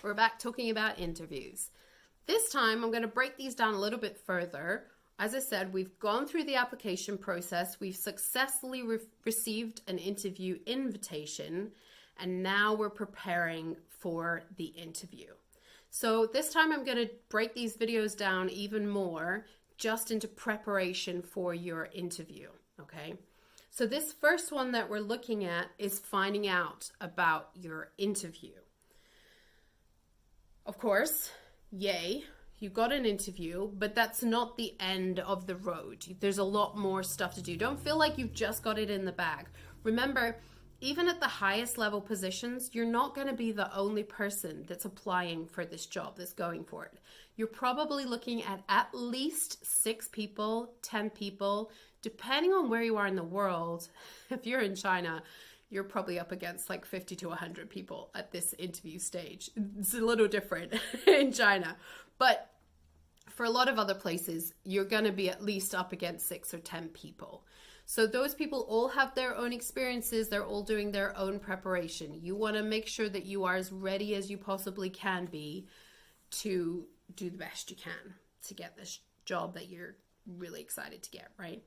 We're back talking about interviews. This time I'm going to break these down a little bit further. As I said, we've gone through the application process. We've successfully received an interview invitation, and now we're preparing for the interview. So this time I'm going to break these videos down even more just into preparation for your interview, okay? So this first one that we're looking at is finding out about your interview. Of course, yay, you got an interview, but that's not the end of the road. There's a lot more stuff to do. Don't feel like you've just got it in the bag. Remember, even at the highest level positions, you're not going to be the only person that's applying for this job, that's going for it. You're probably looking at least 6 people, 10 people, depending on where you are in the world. If you're in China, you're probably up against like 50 to 100 people at this interview stage. It's a little different in China, but for a lot of other places, you're going to be at least up against 6 or 10 people. So those people all have their own experiences. They're all doing their own preparation. You want to make sure that you are as ready as you possibly can be to do the best you can to get this job that you're really excited to get, right?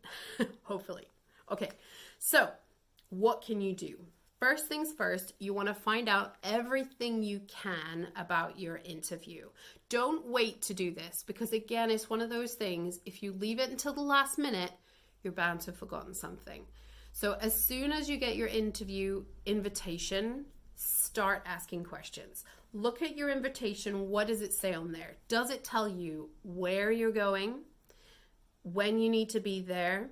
Hopefully. Okay, so what can you do? First things first, you want to find out everything you can about your interview. Don't wait to do this because, again, it's one of those things, if you leave it until the last minute, you're bound to have forgotten something. So as soon as you get your interview invitation, start asking questions. Look at your invitation. What does it say on there? Does it tell you where you're going, when you need to be there,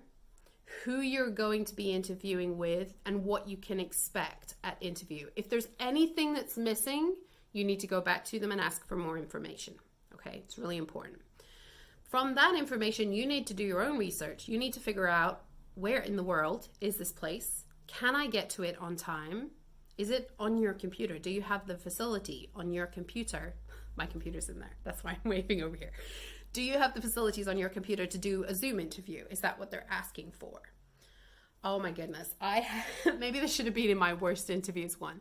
who you're going to be interviewing with, and what you can expect at interview? If there's anything that's missing, you need to go back to them and ask for more information. Okay, it's really important. From that information, you need to do your own research. You need to figure out, where in the world is this place? Can I get to it on time? Is it on your computer? Do you have the facility on your computer? My computer's in there. That's why I'm waving over here. Do you have the facilities on your computer to do a Zoom interview? Is that what they're asking for? Oh my goodness. Maybe this should have been in my worst interviews one.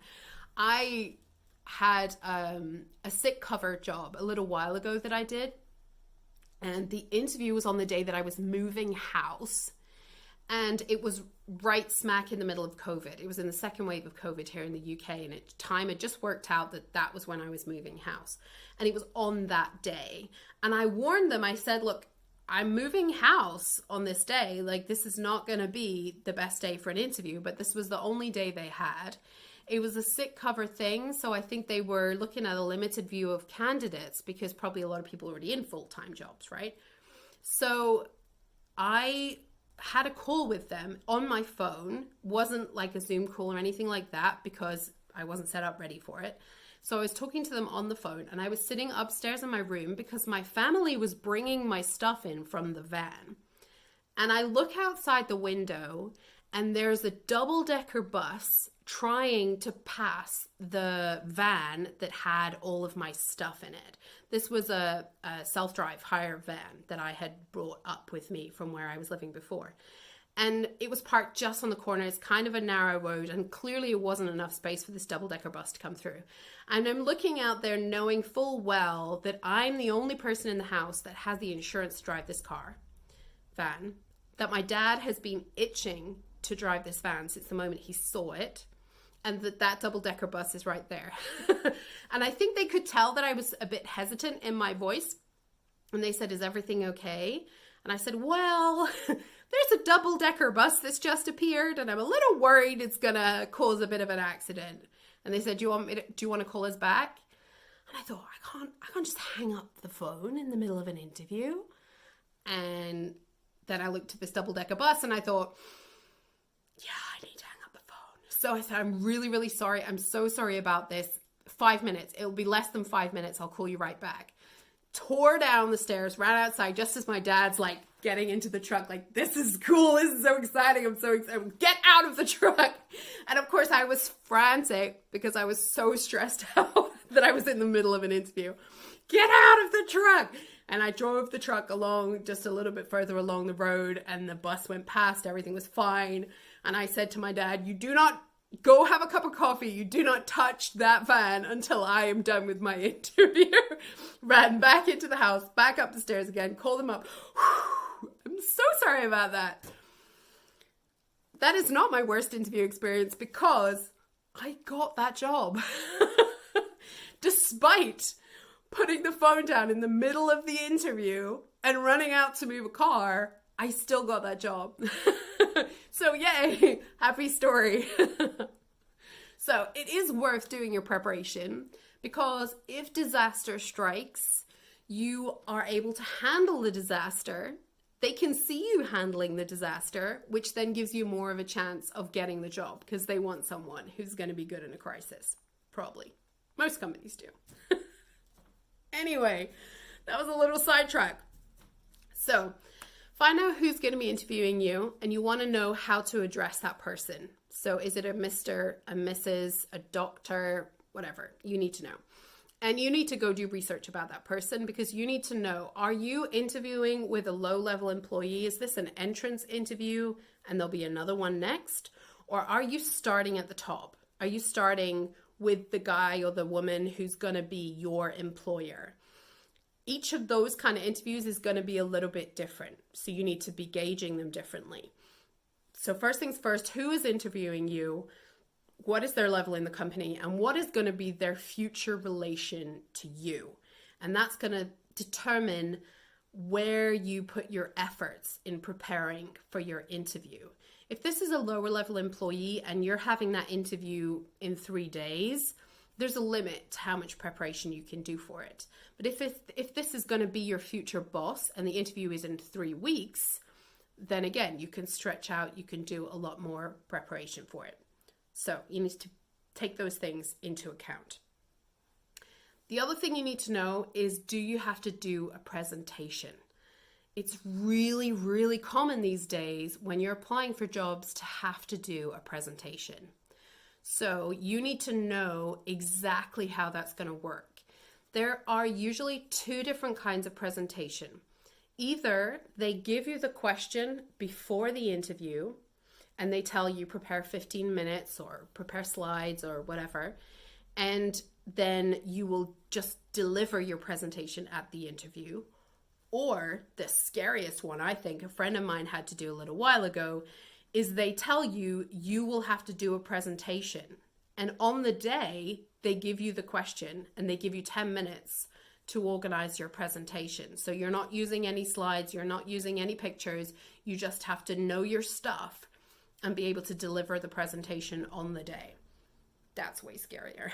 I had a sick cover job a little while ago that I did. And the interview was on the day that I was moving house. And it was right smack in the middle of COVID. It was in the second wave of COVID here in the UK. And time had just worked out that was when I was moving house. And it was on that day. And I warned them, I said, look, I'm moving house on this day. Like, this is not going to be the best day for an interview. But this was the only day they had. It was a sick cover thing. So I think they were looking at a limited view of candidates because probably a lot of people are already in full-time jobs, right? So I had a call with them on my phone. Wasn't like a Zoom call or anything like that because I wasn't set up ready for it. So I was talking to them on the phone, and I was sitting upstairs in my room because my family was bringing my stuff in from the van. And I look outside the window, and there's a double-decker bus trying to pass the van that had all of my stuff in it. This was a self-drive hire van that I had brought up with me from where I was living before. And it was parked just on the corner. It's kind of a narrow road, and clearly it wasn't enough space for this double-decker bus to come through. And I'm looking out there knowing full well that I'm the only person in the house that has the insurance to drive this van, that my dad has been itching to drive this van since the moment he saw it, and that double-decker bus is right there. And I think they could tell that I was a bit hesitant in my voice. And they said, is everything okay? And I said, well, there's a double-decker bus that's just appeared, and I'm a little worried it's going to cause a bit of an accident. And they said, do you want to call us back? And I thought, I can't just hang up the phone in the middle of an interview. And then I looked at this double-decker bus, and I thought, yeah, I need to hang up the phone. So I said, I'm really, really sorry. I'm so sorry about this. 5 minutes. It'll be less than 5 minutes. I'll call you right back. Tore down the stairs, ran outside just as my dad's like getting into the truck, like, this is cool, this is so exciting, I'm so excited, get out of the truck. And of course I was frantic because I was so stressed out that I was in the middle of an interview. Get out of the truck. And I drove the truck along just a little bit further along the road, and the bus went past, everything was fine. And I said to my dad, you do not Go have a cup of coffee. You do not touch that van until I am done with my interview. Ran back into the house, back up the stairs again, called them up. I'm so sorry about that. That is not my worst interview experience because I got that job. Despite putting the phone down in the middle of the interview and running out to move a car, I still got that job. So yay, happy story. So it is worth doing your preparation because if disaster strikes, you are able to handle the disaster. They can see you handling the disaster, which then gives you more of a chance of getting the job because they want someone who's going to be good in a crisis. Probably. Most companies do. Anyway, that was a little sidetrack. So find out who's going to be interviewing you and you want to know how to address that person. So is it a Mr., a Mrs., a doctor, whatever, you need to know. And you need to go do research about that person because you need to know, are you interviewing with a low-level employee? Is this an entrance interview and there'll be another one next? Or are you starting at the top? Are you starting with the guy or the woman who's going to be your employer? Each of those kind of interviews is going to be a little bit different. So you need to be gauging them differently. So first things first, who is interviewing you? What is their level in the company? And what is going to be their future relation to you? And that's going to determine where you put your efforts in preparing for your interview. If this is a lower level employee and you're having that interview in 3 days, there's a limit to how much preparation you can do for it. But if this is going to be your future boss and the interview is in 3 weeks, then again, you can stretch out, you can do a lot more preparation for it. So you need to take those things into account. The other thing you need to know is, do you have to do a presentation? It's really, really common these days when you're applying for jobs to have to do a presentation. So you need to know exactly how that's going to work. There are usually 2 different kinds of presentation. Either they give you the question before the interview and they tell you prepare 15 minutes or prepare slides or whatever, and then you will just deliver your presentation at the interview. Or the scariest one, I think, a friend of mine had to do a little while ago, is they tell you you will have to do a presentation. And on the day, they give you the question and they give you 10 minutes to organize your presentation. So you're not using any slides, you're not using any pictures, you just have to know your stuff and be able to deliver the presentation on the day. That's way scarier.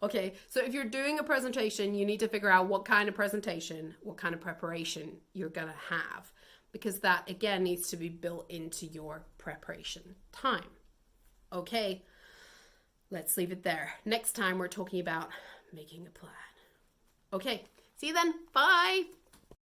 Okay, so if you're doing a presentation, you need to figure out what kind of presentation, what kind of preparation you're gonna have, because that again needs to be built into your preparation time. Okay, let's leave it there. Next time we're talking about making a plan. Okay, see you then. Bye.